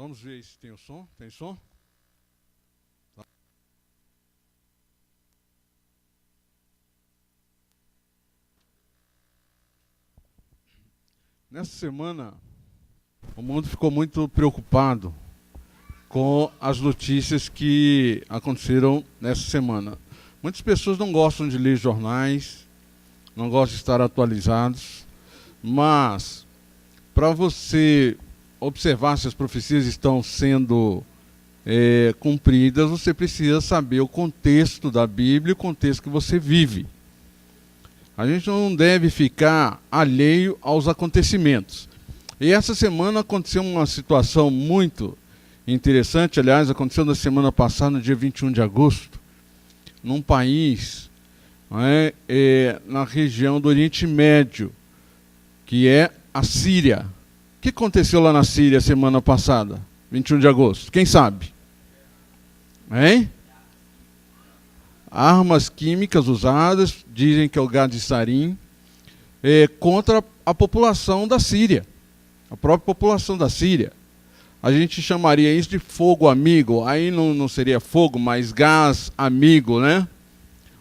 Vamos ver se tem o som. Tem som? Nessa semana, o mundo ficou muito preocupado com as notícias que aconteceram nessa semana. Muitas pessoas não gostam de ler jornais, não gostam de estar atualizados, mas para você observar se as profecias estão sendo cumpridas, você precisa saber o contexto da Bíblia e o contexto que você vive. A gente não deve ficar alheio aos acontecimentos. E essa semana aconteceu uma situação muito interessante, aliás, aconteceu na semana passada, no dia 21 de agosto, num país, na região do Oriente Médio, que é a Síria. O que aconteceu lá na Síria semana passada, 21 de agosto? Quem sabe? Hein? Armas químicas usadas, dizem que é o gás de sarin, contra a população da Síria, a própria população da Síria. A gente chamaria isso de fogo amigo, aí não seria fogo, mas gás amigo, né?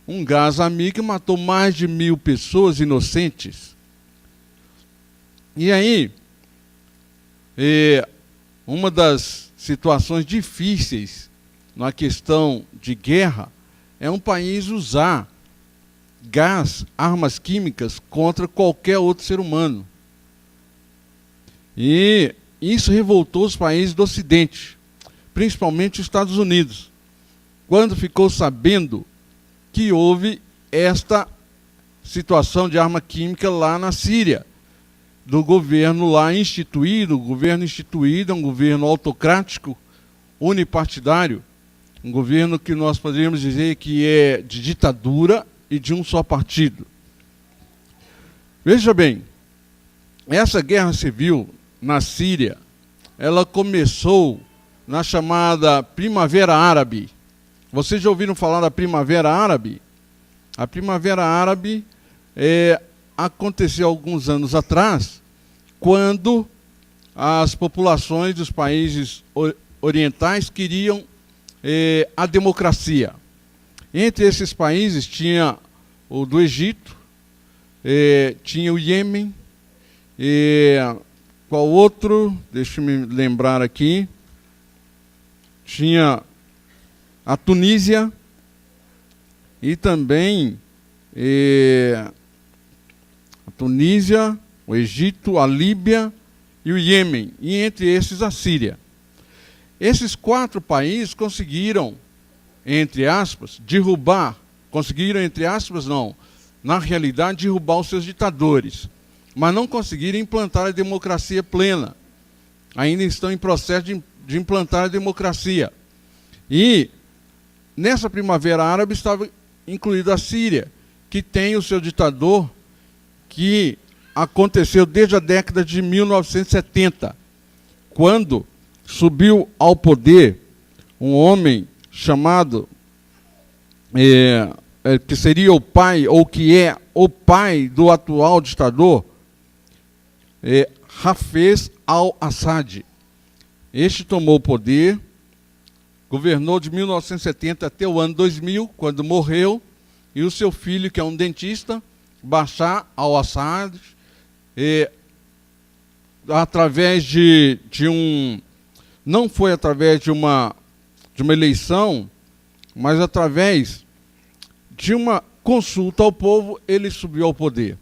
Um gás amigo que matou mais de 1.000 pessoas inocentes. E aí, uma das situações difíceis na questão de guerra é um país usar gás, armas químicas contra qualquer outro ser humano. E isso revoltou os países do Ocidente, principalmente os Estados Unidos, quando ficou sabendo que houve esta situação de arma química lá na Síria, do governo lá instituído. O governo instituído é um governo autocrático, unipartidário, um governo que nós poderíamos dizer que é de ditadura e de um só partido. Veja bem, essa guerra civil na Síria, ela começou na chamada Primavera Árabe. Vocês já ouviram falar da Primavera Árabe? A Primavera Árabe aconteceu alguns anos atrás, quando as populações dos países orientais queriam a democracia. Entre esses países tinha o do Egito, tinha o Iêmen, qual outro? Deixa eu me lembrar aqui. Tinha a Tunísia e também a Tunísia, o Egito, a Líbia e o Iêmen, e entre esses a Síria. Esses 4 países conseguiram, entre aspas, na realidade, derrubar os seus ditadores, mas não conseguiram implantar a democracia plena. Ainda estão em processo de implantar a democracia. E nessa Primavera Árabe estava incluída a Síria, que tem o seu ditador, que aconteceu desde a década de 1970, quando subiu ao poder um homem chamado, que seria o pai, ou que é o pai do atual ditador, Hafez al-Assad. Este tomou o poder, governou de 1970 até o ano 2000, quando morreu, e o seu filho, que é um dentista, Bashar al-Assad, através de um... Não foi através de uma eleição, mas através de uma consulta ao povo, ele subiu ao poder.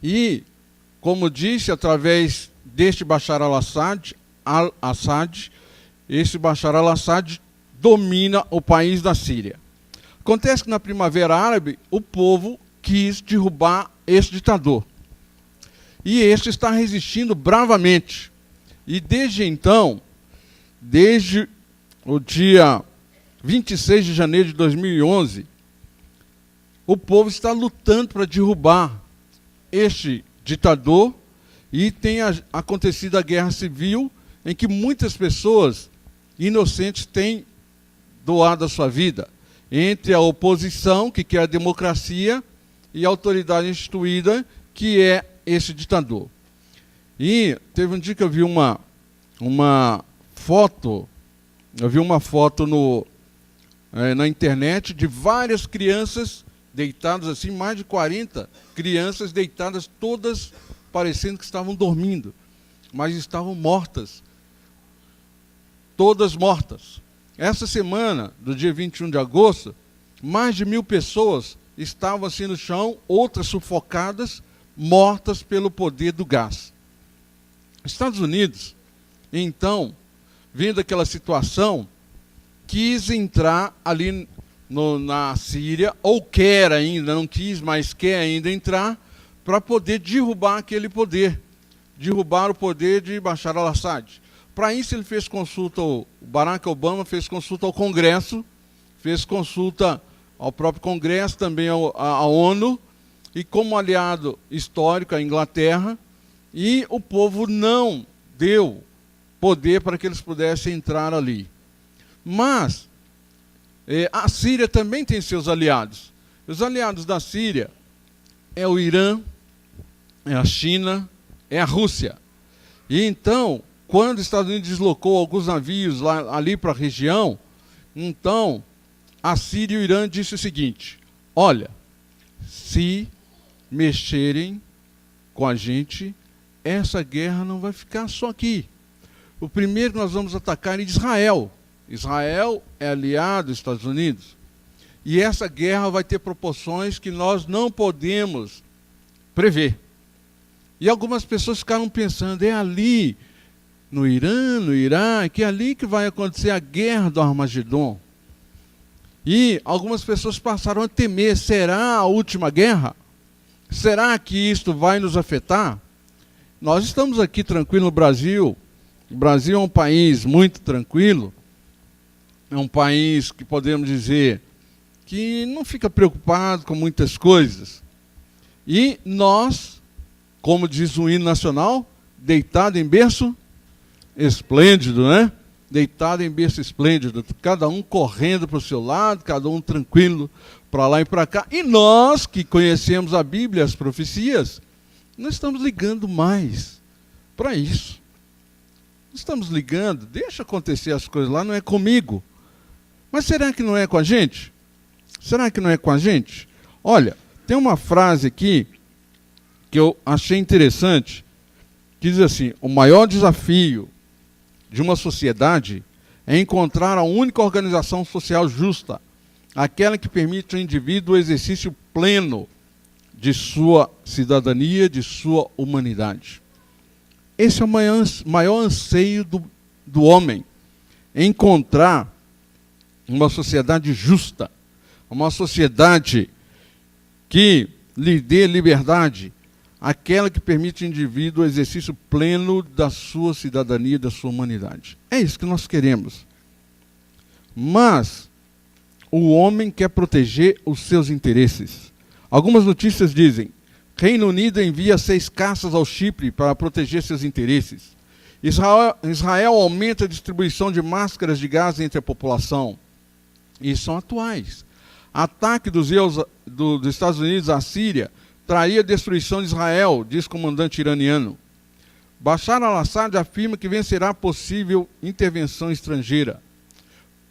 E, como disse, através deste Bashar al-Assad, esse Bashar al-Assad domina o país da Síria. Acontece que na Primavera Árabe, o povo quis derrubar esse ditador. E este está resistindo bravamente. E desde então, desde o dia 26 de janeiro de 2011, o povo está lutando para derrubar este ditador, e tem acontecido a guerra civil, em que muitas pessoas inocentes têm doado a sua vida, entre a oposição, que quer a democracia, e a autoridade instituída, que é esse ditador. E teve um dia que eu vi uma foto, eu vi uma foto na internet de várias crianças deitadas assim, mais de 40 crianças deitadas, todas parecendo que estavam dormindo, mas estavam mortas, todas mortas. Essa semana, do dia 21 de agosto, mais de 1.000 pessoas estavam assim no chão, outras sufocadas, mortas pelo poder do gás. Estados Unidos, então, vendo aquela situação, quis entrar ali na Síria, ou quer ainda, não quis, mas quer ainda entrar, para poder derrubar aquele poder, derrubar o poder de Bashar al-Assad. Para isso ele fez consulta, o Barack Obama fez consulta ao Congresso, fez consulta ao próprio Congresso, também à ONU, e como aliado histórico à Inglaterra, e o povo não deu poder para que eles pudessem entrar ali. Mas a Síria também tem seus aliados. Os aliados da Síria é o Irã, é a China, é a Rússia. E então, quando os Estados Unidos deslocou alguns navios ali para a região, então a Síria e o Irã disse o seguinte: olha, se mexerem com a gente, essa guerra não vai ficar só aqui. O primeiro que nós vamos atacar é Israel. Israel é aliado dos Estados Unidos. E essa guerra vai ter proporções que nós não podemos prever. E algumas pessoas ficaram pensando, é ali, no Irã, no Iraque, é ali que vai acontecer a guerra do Armagedon. E algumas pessoas passaram a temer, será a última guerra? Será que isto vai nos afetar? Nós estamos aqui tranquilos no Brasil. O Brasil é um país muito tranquilo. É um país que podemos dizer que não fica preocupado com muitas coisas. E nós, como diz o hino nacional, deitado em berço esplêndido, né? Deitado em berço esplêndido, cada um correndo para o seu lado, cada um tranquilo para lá e para cá. E nós, que conhecemos a Bíblia, as profecias, não estamos ligando mais para isso. Estamos ligando, deixa acontecer as coisas lá, não é comigo. Mas será que não é com a gente? Será que não é com a gente? Olha, tem uma frase aqui que eu achei interessante, que diz assim: o maior desafio de uma sociedade é encontrar a única organização social justa, aquela que permite ao indivíduo o exercício pleno de sua cidadania, de sua humanidade. Esse é o maior anseio do homem, encontrar uma sociedade justa, uma sociedade que lhe dê liberdade, aquela que permite ao indivíduo o exercício pleno da sua cidadania, da sua humanidade. É isso que nós queremos. Mas o homem quer proteger os seus interesses. Algumas notícias dizem: Reino Unido envia 6 caças ao Chipre para proteger seus interesses. Israel aumenta a distribuição de máscaras de gás entre a população. E são atuais. Ataque dos Estados Unidos à Síria traria a destruição de Israel, diz o comandante iraniano. Bashar al-Assad afirma que vencerá possível intervenção estrangeira.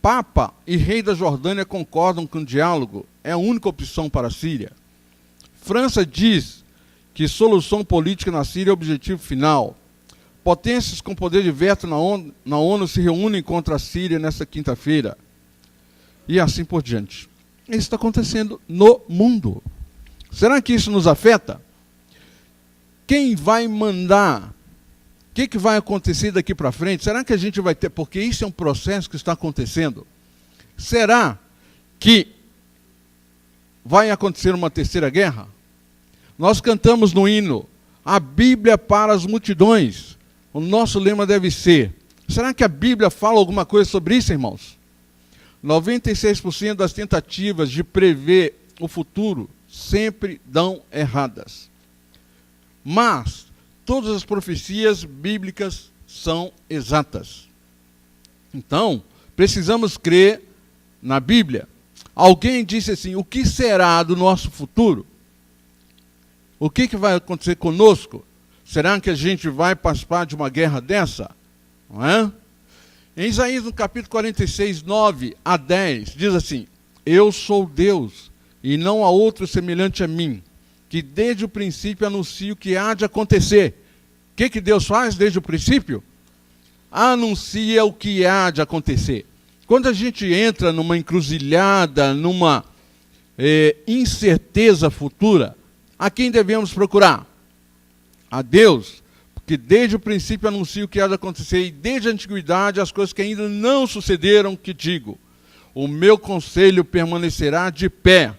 Papa e rei da Jordânia concordam que o diálogo é a única opção para a Síria. França diz que solução política na Síria é o objetivo final. Potências com poder de veto na ONU se reúnem contra a Síria nesta quinta-feira. E assim por diante. Isso está acontecendo no mundo. Será que isso nos afeta? Quem vai mandar? O que vai acontecer daqui para frente? Será que a gente vai ter? Porque isso é um processo que está acontecendo. Será que vai acontecer uma terceira guerra? Nós cantamos no hino, a Bíblia para as multidões. O nosso lema deve ser: será que a Bíblia fala alguma coisa sobre isso, irmãos? 96% das tentativas de prever o futuro sempre dão erradas. Mas todas as profecias bíblicas são exatas. Então, precisamos crer na Bíblia. Alguém disse assim: o que será do nosso futuro? O que vai acontecer conosco? Será que a gente vai participar de uma guerra dessa? Não é? Em Isaías, no capítulo 46, 9 a 10, diz assim: Eu sou Deus, e não há outro semelhante a mim, que desde o princípio anuncio o que há de acontecer. O que Deus faz desde o princípio? Anuncia o que há de acontecer. Quando a gente entra numa encruzilhada, numa incerteza futura, a quem devemos procurar? A Deus, porque desde o princípio anuncia o que há de acontecer, e desde a antiguidade as coisas que ainda não sucederam, que digo: o meu conselho permanecerá de pé,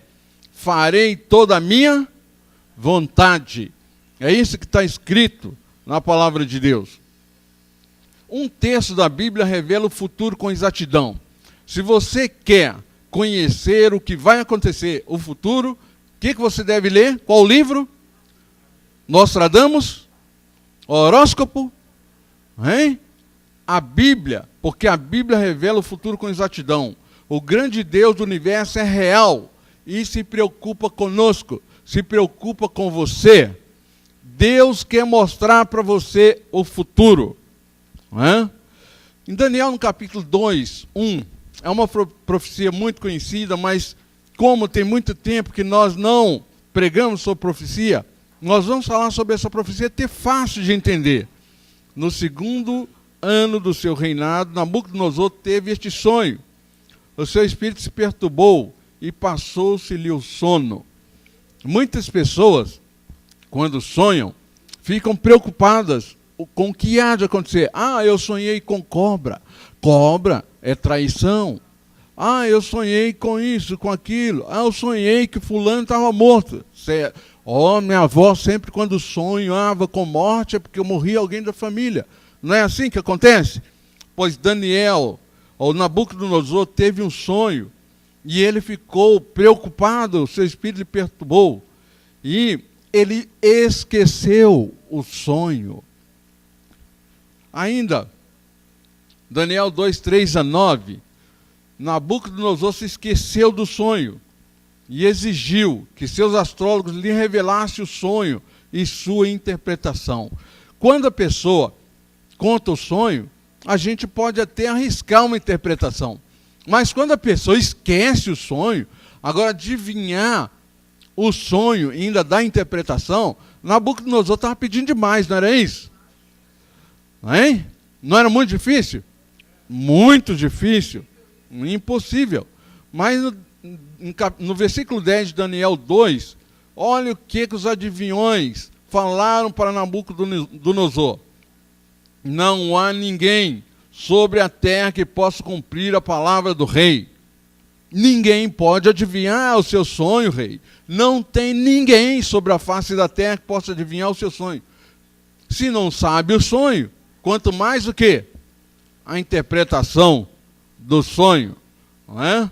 farei toda a minha vontade. É isso que está escrito na palavra de Deus. Um texto da Bíblia revela o futuro com exatidão. Se você quer conhecer o que vai acontecer, o futuro, o que você deve ler? Qual livro? Nostradamus? Horóscopo? Hein? A Bíblia, porque a Bíblia revela o futuro com exatidão. O grande Deus do universo é real e se preocupa conosco, se preocupa com você. Deus quer mostrar para você o futuro. Não é? Em Daniel, no capítulo 2, 1, é uma profecia muito conhecida, mas como tem muito tempo que nós não pregamos sobre profecia, nós vamos falar sobre essa profecia até fácil de entender. No segundo ano do seu reinado, Nabucodonosor teve este sonho. O seu espírito se perturbou e passou-se-lhe o sono. Muitas pessoas, quando sonham, ficam preocupadas com o que há de acontecer. Ah, eu sonhei com cobra. Cobra é traição. Ah, eu sonhei com isso, com aquilo. Ah, eu sonhei que fulano estava morto. Minha avó sempre quando sonhava com morte é porque morria alguém da família. Não é assim que acontece? Pois Daniel, ou Nabucodonosor, teve um sonho e ele ficou preocupado, o seu espírito lhe perturbou. E ele esqueceu o sonho. Ainda, Daniel 2, 3 a 9, Nabucodonosor se esqueceu do sonho e exigiu que seus astrólogos lhe revelassem o sonho e sua interpretação. Quando a pessoa conta o sonho, a gente pode até arriscar uma interpretação. Mas quando a pessoa esquece o sonho, agora adivinhar o sonho e ainda dar interpretação, Nabucodonosor estava pedindo demais, não era isso? Hein? Não era muito difícil? Muito difícil, impossível. Mas no versículo 10 de Daniel 2, olha o que os adivinhões falaram para Nabucodonosor. Não há ninguém sobre a terra que possa cumprir a palavra do rei. Ninguém pode adivinhar o seu sonho, rei. Não tem ninguém sobre a face da terra que possa adivinhar o seu sonho. Se não sabe o sonho, quanto mais o quê? A interpretação do sonho. Não é?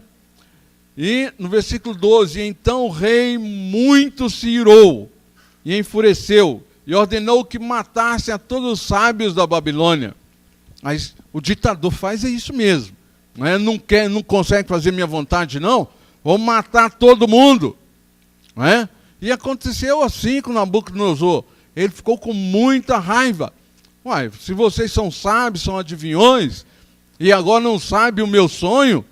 E no versículo 12, então o rei muito se irou e enfureceu e ordenou que matassem a todos os sábios da Babilônia. Mas o ditador faz isso mesmo. Não consegue fazer minha vontade, não? Vou matar todo mundo. Não é? E aconteceu assim com Nabucodonosor. Ele ficou com muita raiva. Uai, se vocês são sábios, são adivinhões, e agora não sabem o meu sonho,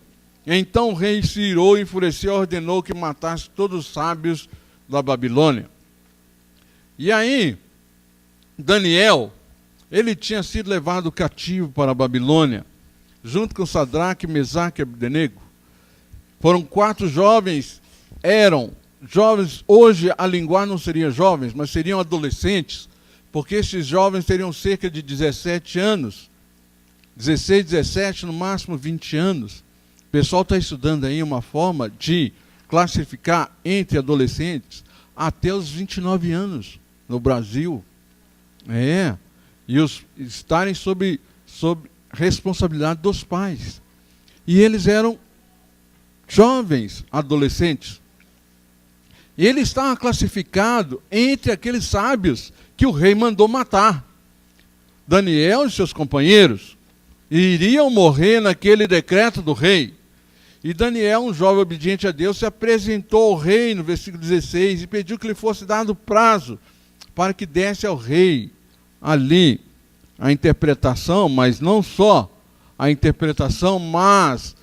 então o rei se irou e enfureceu e ordenou que matasse todos os sábios da Babilônia. E aí, Daniel, ele tinha sido levado cativo para a Babilônia, junto com Sadraque, Mesaque e Abdenego. Foram 4 jovens, eram jovens, hoje a linguagem não seria jovens, mas seriam adolescentes, porque esses jovens teriam cerca de 17 anos, 16, 17, no máximo 20 anos. O pessoal está estudando aí uma forma de classificar entre adolescentes até os 29 anos no Brasil. E estarem sob responsabilidade dos pais. E eles eram jovens adolescentes. E ele estava classificado entre aqueles sábios que o rei mandou matar. Daniel e seus companheiros iriam morrer naquele decreto do rei. E Daniel, um jovem obediente a Deus, se apresentou ao rei no versículo 16 e pediu que lhe fosse dado prazo para que desse ao rei ali a interpretação, mas não só a interpretação, mas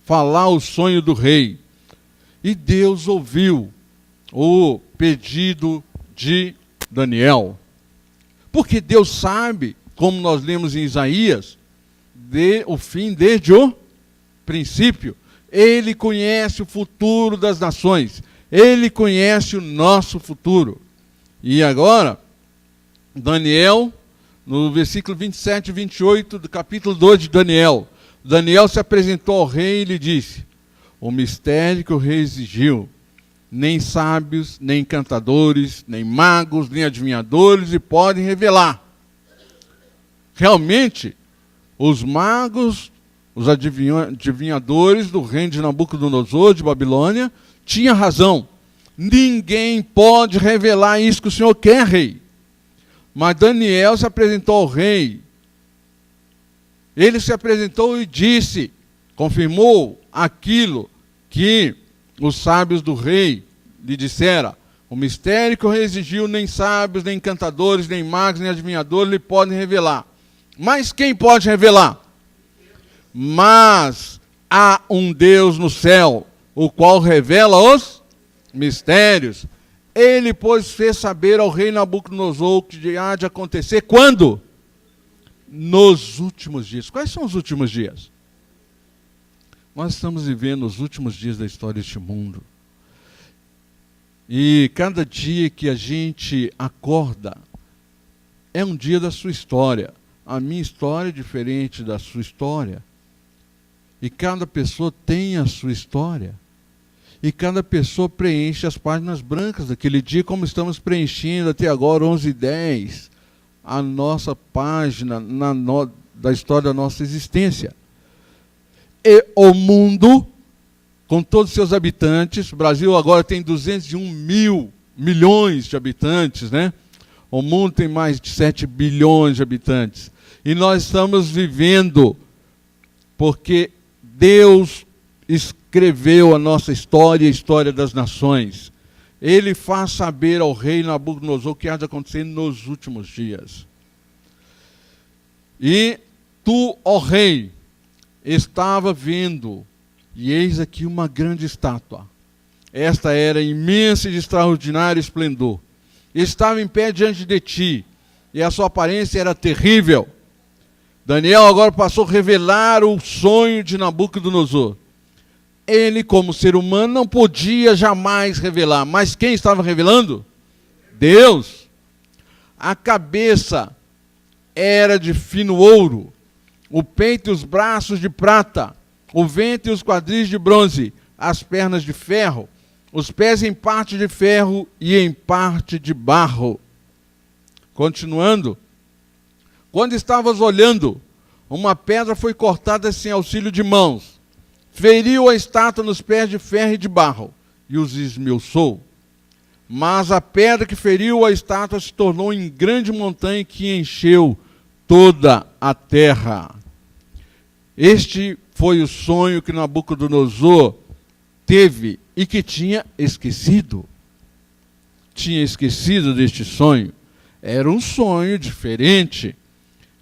falar o sonho do rei. E Deus ouviu o pedido de Daniel. Porque Deus sabe, como nós lemos em Isaías, o fim desde o princípio. Ele conhece o futuro das nações. Ele conhece o nosso futuro. E agora, Daniel, no versículo 27 e 28 do capítulo 2 de Daniel, Daniel se apresentou ao rei e lhe disse: o mistério que o rei exigiu, nem sábios, nem encantadores, nem magos, nem adivinhadores lhe podem revelar. Realmente, os magos, os adivinhadores do reino de Nabucodonosor, de Babilônia, tinham razão. Ninguém pode revelar isso que o Senhor quer, rei. Mas Daniel se apresentou ao rei. Ele se apresentou e disse, confirmou aquilo que os sábios do rei lhe disseram. O mistério que o rei exigiu, nem sábios, nem encantadores, nem magos, nem adivinhadores lhe podem revelar. Mas quem pode revelar? Mas há um Deus no céu, o qual revela os mistérios. Ele, pois, fez saber ao rei Nabucodonosor o que há de acontecer. Quando? Nos últimos dias. Quais são os últimos dias? Nós estamos vivendo os últimos dias da história deste mundo. E cada dia que a gente acorda é um dia da sua história. A minha história é diferente da sua história. E cada pessoa tem a sua história. E cada pessoa preenche as páginas brancas daquele dia, como estamos preenchendo até agora, 11:10, a nossa página da história da nossa existência. E o mundo, com todos os seus habitantes, o Brasil agora tem 201 milhões de habitantes, né? O mundo tem mais de 7 bilhões de habitantes. E nós estamos vivendo porque Deus escreveu a nossa história e a história das nações. Ele faz saber ao rei Nabucodonosor o que há de acontecer nos últimos dias. E tu, ó rei, estava vendo, e eis aqui uma grande estátua. Esta era imensa e de extraordinário esplendor. Estava em pé diante de ti, e a sua aparência era terrível. Daniel agora passou a revelar o sonho de Nabucodonosor. Ele, como ser humano, não podia jamais revelar. Mas quem estava revelando? Deus. A cabeça era de fino ouro, o peito e os braços de prata, o ventre e os quadris de bronze, as pernas de ferro, os pés em parte de ferro e em parte de barro. Continuando. Quando estavas olhando, uma pedra foi cortada sem auxílio de mãos. Feriu a estátua nos pés de ferro e de barro, e os esmiuçou. Mas a pedra que feriu a estátua se tornou em grande montanha que encheu toda a terra. Este foi o sonho que Nabucodonosor teve e que tinha esquecido. Tinha esquecido deste sonho. Era um sonho diferente.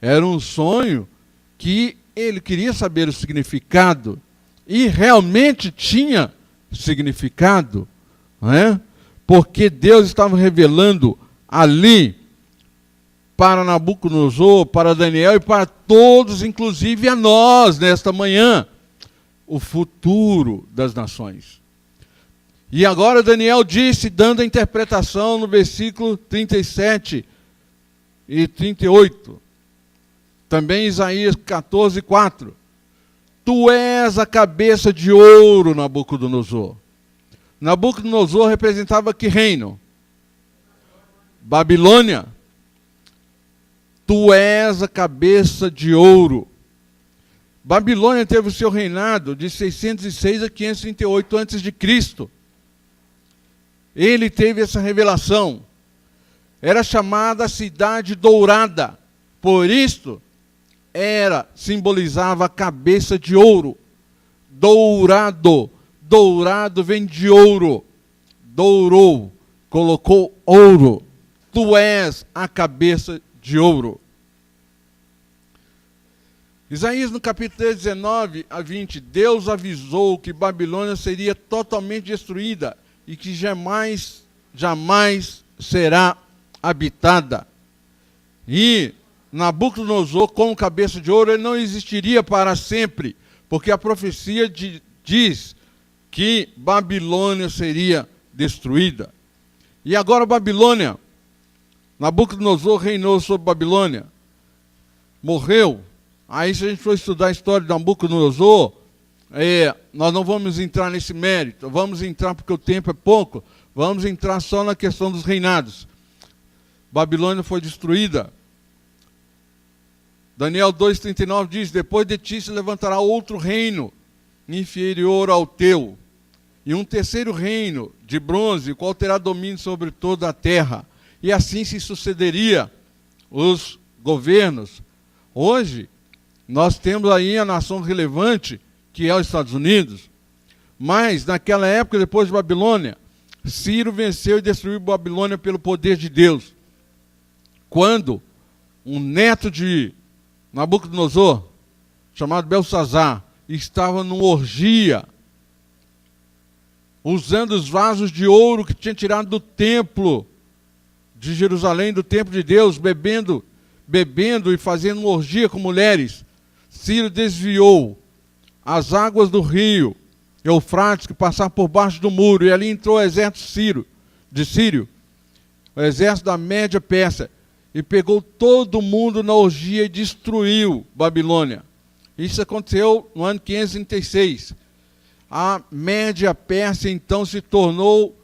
Era um sonho que ele queria saber o significado. E realmente tinha significado, não é? Porque Deus estava revelando ali para Nabucodonosor, para Daniel e para todos, inclusive a nós, nesta manhã, o futuro das nações. E agora Daniel disse, dando a interpretação no versículo 37 e 38, também Isaías 14:4. Tu és a cabeça de ouro, Nabucodonosor. Nabucodonosor representava que reino? Babilônia. Tu és a cabeça de ouro. Babilônia teve o seu reinado de 606 a 538 a.C. Ele teve essa revelação. Era chamada a cidade dourada. Por isso, simbolizava a cabeça de ouro. Dourado. Dourado vem de ouro. Dourou. Colocou ouro. Tu és a cabeça de ouro. Isaías, no capítulo 3, 19 a 20, Deus avisou que Babilônia seria totalmente destruída e que jamais será habitada. E Nabucodonosor, como cabeça de ouro, ele não existiria para sempre, porque a profecia diz que Babilônia seria destruída. E agora Babilônia, Nabucodonosor reinou sobre Babilônia, morreu. Aí se a gente for estudar a história de Nabucodonosor, nós não vamos entrar nesse mérito, vamos entrar porque o tempo é pouco, vamos entrar só na questão dos reinados. Babilônia foi destruída. Daniel 2,39 diz, depois de ti se levantará outro reino, inferior ao teu, e um terceiro reino de bronze, qual terá domínio sobre toda a terra. E assim se sucederia os governos. Hoje, nós temos aí a nação relevante, que é os Estados Unidos, mas naquela época, depois de Babilônia, Ciro venceu e destruiu Babilônia pelo poder de Deus. Quando um neto de Nabucodonosor, chamado Belsazar, estava numa orgia, usando os vasos de ouro que tinha tirado do templo de Jerusalém, do templo de Deus, bebendo e fazendo uma orgia com mulheres. Ciro desviou as águas do rio Eufrates que passavam por baixo do muro, e ali entrou o exército sírio, o exército da Média Pérsia, e pegou todo mundo na orgia e destruiu Babilônia. Isso aconteceu no ano 536. A Média Pérsia, então, se tornou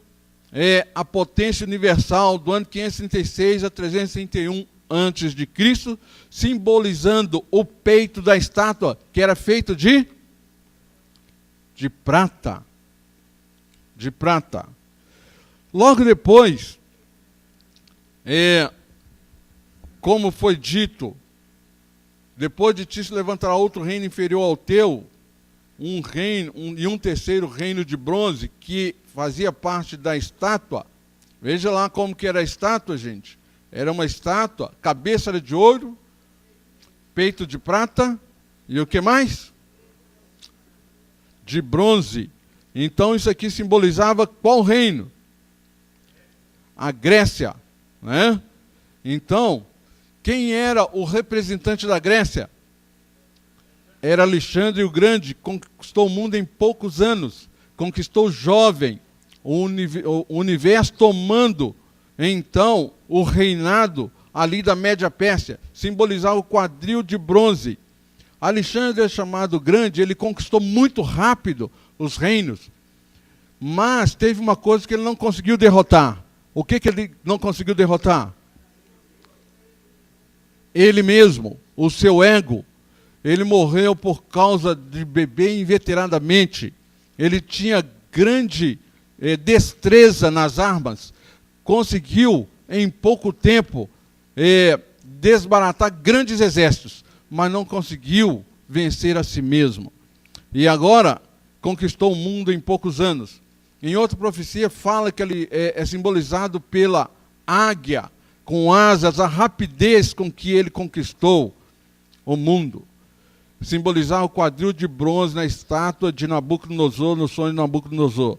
a potência universal do ano 536 a 331 antes de Cristo, simbolizando o peito da estátua, que era feito de prata. De prata. Logo depois, como foi dito, depois de ti se levantará outro reino inferior ao teu, um terceiro reino de bronze, que fazia parte da estátua. Veja lá como que era a estátua, gente. Era uma estátua, cabeça era de ouro, peito de prata, e o que mais? De bronze. Então isso aqui simbolizava qual reino? A Grécia, né? Então, quem era o representante da Grécia? Era Alexandre o Grande, conquistou o mundo em poucos anos, conquistou jovem, o universo tomando, então, o reinado ali da Média Pérsia, simbolizava o quadril de bronze. Alexandre é chamado Grande, ele conquistou muito rápido os reinos, mas teve uma coisa que ele não conseguiu derrotar. O que ele não conseguiu derrotar? Ele mesmo, o seu ego. Ele morreu por causa de beber inveteradamente. Ele tinha grande destreza nas armas. Conseguiu, em pouco tempo, desbaratar grandes exércitos, mas não conseguiu vencer a si mesmo. E agora, conquistou o mundo em poucos anos. Em outra profecia, fala que ele é simbolizado pela águia, com asas, a rapidez com que ele conquistou o mundo. Simbolizar o quadril de bronze na estátua de Nabucodonosor, no sonho de Nabucodonosor.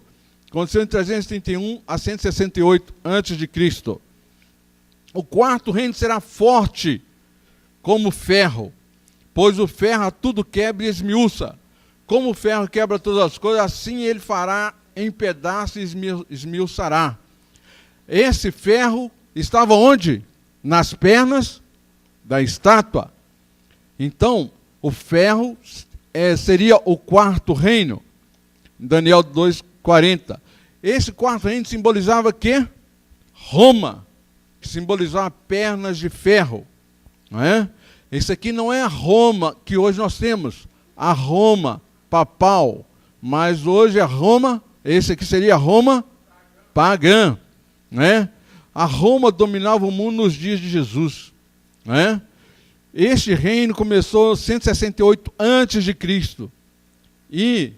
Aconteceu em 331 a 168 a.C. O quarto reino será forte como ferro, pois o ferro a tudo quebra e esmiuça. Como o ferro quebra todas as coisas, assim ele fará em pedaços e esmiuçará. Esse ferro estava onde? Nas pernas da estátua. Então, o ferro seria o quarto reino. Daniel 2,40. Esse quarto reino simbolizava o quê? Roma. Simbolizava pernas de ferro. Não é? Esse aqui não é a Roma que hoje nós temos. A Roma papal. Mas hoje a Roma, esse aqui seria a Roma pagã. Não é? A Roma dominava o mundo nos dias de Jesus. Não é? Este reino começou em 168 a.C. e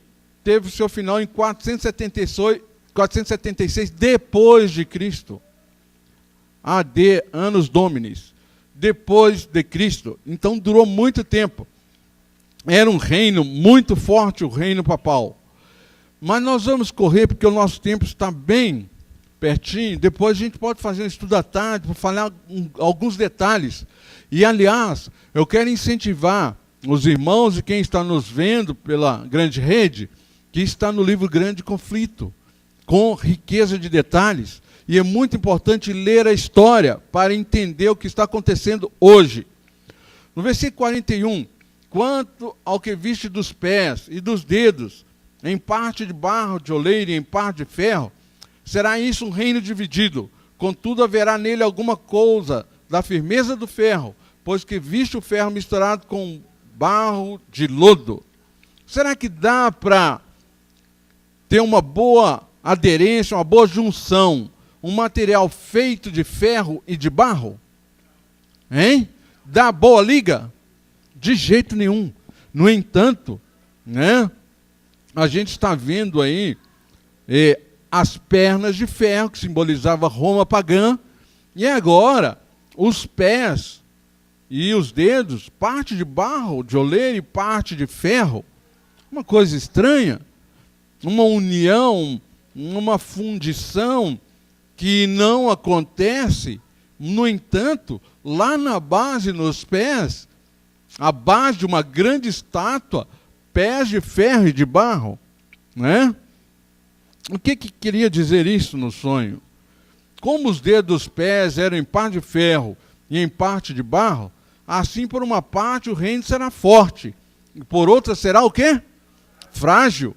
teve seu final em 476 depois de Cristo. AD, Anos Dominis, depois de Cristo. Então durou muito tempo. era um reino muito forte, o reino papal. Mas nós vamos correr porque o nosso tempo está bem pertinho. Depois a gente pode fazer um estudo à tarde para falar alguns detalhes. E, aliás, eu quero incentivar os irmãos e quem está nos vendo pela grande rede, que está no livro Grande Conflito, com riqueza de detalhes. E é muito importante ler a história para entender o que está acontecendo hoje. No versículo 41, quanto ao que viste dos pés e dos dedos, em parte de barro de oleiro e em parte de ferro, será isso um reino dividido. Contudo, haverá nele alguma coisa da firmeza do ferro, pois que viste o ferro misturado com barro de lodo. Será que dá para ter uma boa aderência, uma boa junção, um material feito de ferro e de barro? Hein? Dá boa liga? De jeito nenhum. No entanto, né, a gente está vendo aí as pernas de ferro, que simbolizava Roma pagã, e agora os pés e os dedos, parte de barro, de oleiro e parte de ferro. Uma coisa estranha, uma união, uma fundição que não acontece. No entanto, lá na base, nos pés, a base de uma grande estátua, pés de ferro e de barro, né? O que queria dizer isso no sonho? Como os dedos dos pés eram em parte de ferro e em parte de barro, assim por uma parte o reino será forte, e por outra será o quê? Frágil.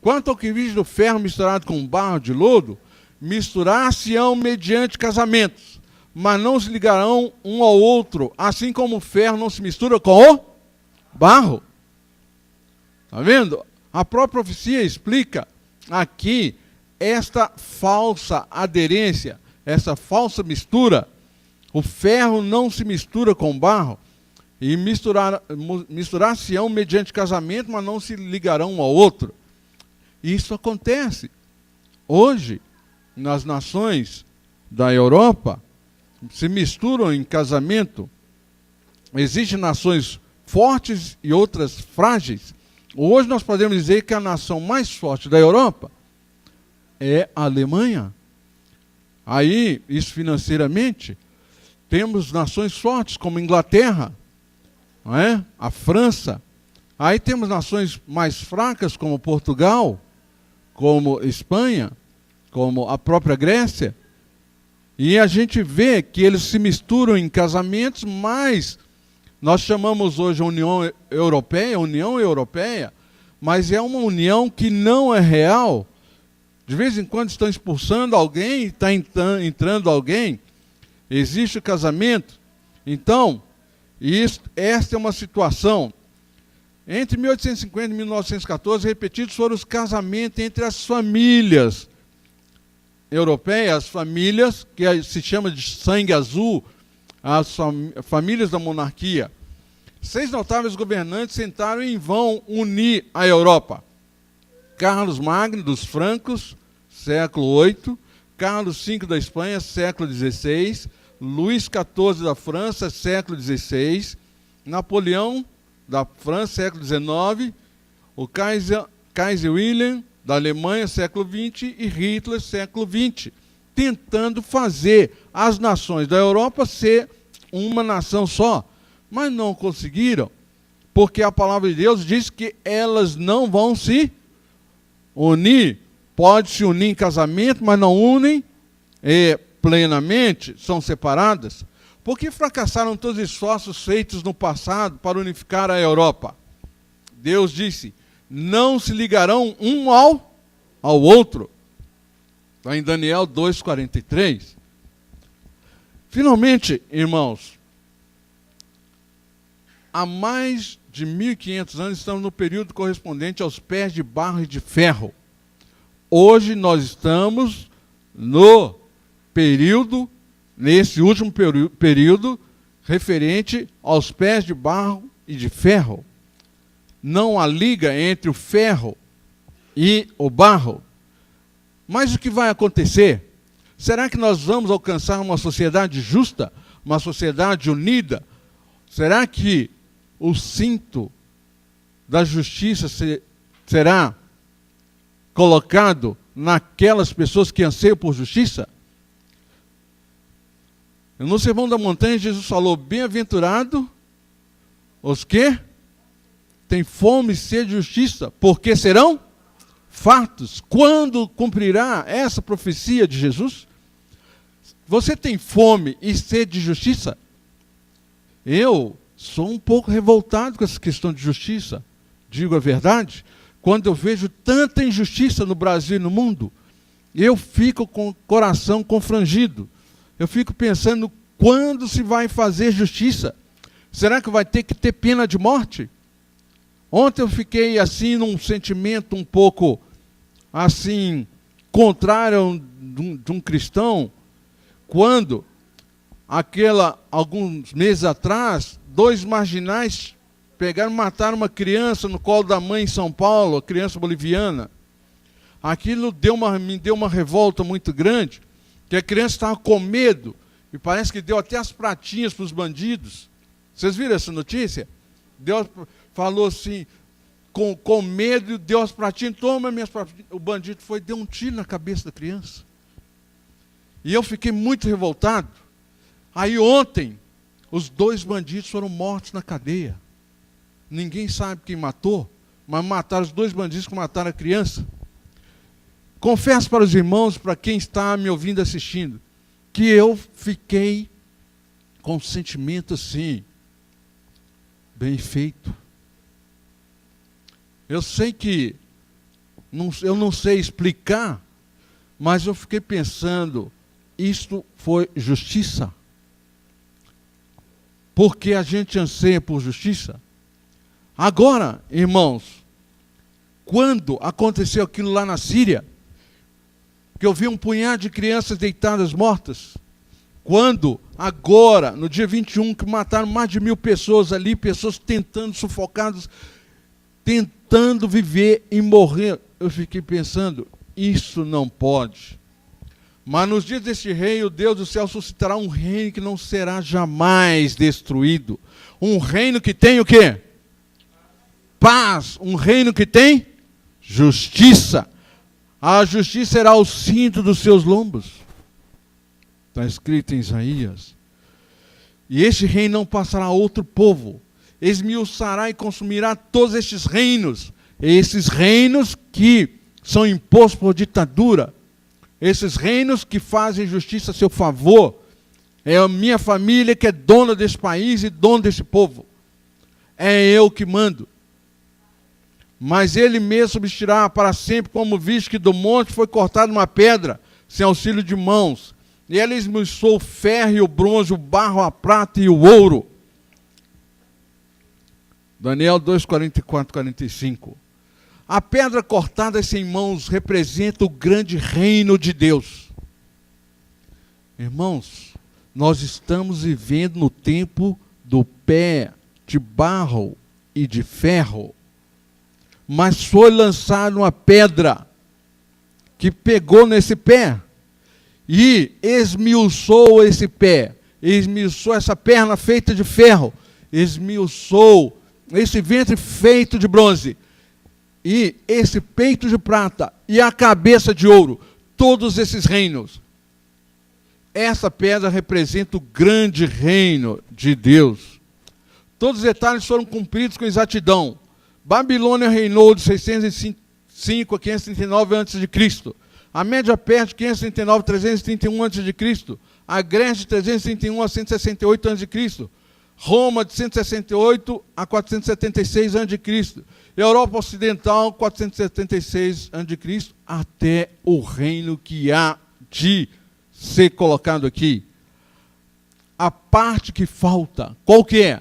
Quanto ao que viste do ferro misturado com barro de lodo, misturar-se-ão mediante casamentos, mas não se ligarão um ao outro, assim como o ferro não se mistura com o barro. Está vendo? A própria profecia explica aqui esta falsa aderência, essa falsa mistura. O ferro não se mistura com o barro, e misturar-se-ão mediante casamento, mas não se ligarão um ao outro. Isso acontece hoje nas nações da Europa, se misturam em casamento. Existem nações fortes e outras frágeis. Hoje nós podemos dizer que a nação mais forte da Europa é a Alemanha. Aí, isso financeiramente, temos nações fortes como a Inglaterra, não é? A França. Aí temos nações mais fracas como Portugal, como Espanha, como a própria Grécia. E a gente vê que eles se misturam em casamentos, mas nós chamamos hoje a União Europeia, mas é uma união que não é real. De vez em quando estão expulsando alguém, está entrando alguém, existe o casamento. Então, esta é uma situação. Entre 1850 e 1914, repetidos foram os casamentos entre as famílias europeias, as famílias que se chama de sangue azul, as famílias da monarquia. 6 notáveis governantes tentaram em vão unir a Europa. Carlos Magno dos francos, século VIII, Carlos V da Espanha, século XVI, Luís XIV da França, século XVI, Napoleão da França, século XIX, o Kaiser Wilhelm da Alemanha, século XX, e Hitler, século XX, tentando fazer as nações da Europa ser uma nação só. Mas não conseguiram, porque a palavra de Deus diz que elas não vão se unir. Pode se unir em casamento, mas não unem plenamente, são separadas. Porque fracassaram todos os esforços feitos no passado para unificar a Europa. Deus disse, não se ligarão um ao outro. Está em Daniel 2,43. Finalmente, irmãos, há mais de 1500 anos estamos no período correspondente aos pés de barro e de ferro. Hoje nós estamos no período, nesse último período, referente aos pés de barro e de ferro. Não há liga entre o ferro e o barro. Mas o que vai acontecer? Será que nós vamos alcançar uma sociedade justa? Uma sociedade unida? Será que o cinto da justiça será colocado naquelas pessoas que anseiam por justiça? No Sermão da Montanha, Jesus falou: bem-aventurado os que têm fome e sede de justiça, porque serão fartos. Quando cumprirá essa profecia de Jesus? Você tem fome e sede de justiça? Eu sou um pouco revoltado com essa questão de justiça, digo a verdade. Quando eu vejo tanta injustiça no Brasil e no mundo, eu fico com o coração confrangido. Eu fico pensando, quando se vai fazer justiça? Será que vai ter que ter pena de morte? Ontem eu fiquei assim num sentimento um pouco assim contrário de um cristão, quando alguns meses atrás, 2 marginais pegaram e mataram uma criança no colo da mãe em São Paulo, a criança boliviana. Aquilo me deu uma revolta muito grande, que a criança estava com medo, e parece que deu até as pratinhas para os bandidos. Vocês viram essa notícia? Deus falou assim, com medo, e deu as pratinhas, toma minhas pratinhas. O bandido deu um tiro na cabeça da criança. E eu fiquei muito revoltado. Aí ontem, os 2 bandidos foram mortos na cadeia. Ninguém sabe quem matou, mas mataram os 2 bandidos que mataram a criança. Confesso para os irmãos, para quem está me ouvindo, assistindo, que eu fiquei com um sentimento assim, bem feito. Eu sei que, eu não sei explicar, mas eu fiquei pensando, isto foi justiça? Porque a gente anseia por justiça? Agora, irmãos, quando aconteceu aquilo lá na Síria, que eu vi um punhado de crianças deitadas mortas, quando agora, no dia 21, que mataram mais de 1000 pessoas ali, pessoas tentando, sufocadas, tentando viver e morrer, eu fiquei pensando, isso não pode. Mas nos dias deste rei, o Deus do céu suscitará um reino que não será jamais destruído. Um reino que tem o quê? Paz. Um reino que tem justiça. A justiça será o cinto dos seus lombos. Está escrito em Isaías. E este reino não passará a outro povo. Esmiuçará e consumirá todos estes reinos. Esses reinos que são impostos por ditadura. Esses reinos que fazem justiça a seu favor. É a minha família que é dona desse país e dona desse povo. É eu que mando. Mas ele mesmo subsistirá para sempre, como visto que do monte foi cortada uma pedra, sem auxílio de mãos. E ele esmiuçou o ferro e o bronze, o barro, a prata e o ouro. Daniel 2, 44, 45. A pedra cortada sem mãos representa o grande reino de Deus. Irmãos, nós estamos vivendo no tempo do pé de barro e de ferro. Mas foi lançada uma pedra que pegou nesse pé e esmiuçou esse pé, esmiuçou essa perna feita de ferro, esmiuçou esse ventre feito de bronze, e esse peito de prata, e a cabeça de ouro, todos esses reinos. Essa pedra representa o grande reino de Deus. Todos os detalhes foram cumpridos com exatidão. Babilônia reinou de 605 a 539 a.C. A Média-Pérsia de 539 a 331 a.C. A Grécia de 331 a 168 a.C. Roma de 168 a 476 a.C. Europa Ocidental 476 a.C. até o reino que há de ser colocado aqui. A parte que falta, qual que é?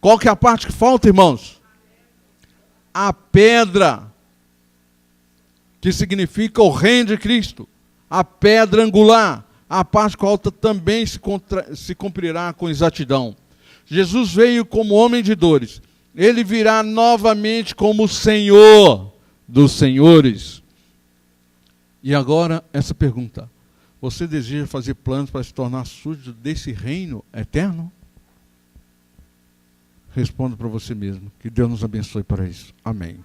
Qual que é a parte que falta, irmãos? A pedra, que significa o reino de Cristo. A pedra angular. A parte que falta também se cumprirá com exatidão. Jesus veio como homem de dores. Ele virá novamente como o Senhor dos senhores. E agora, essa pergunta. Você deseja fazer planos para se tornar súdito desse reino eterno? responda para você mesmo. Que Deus nos abençoe para isso. Amém.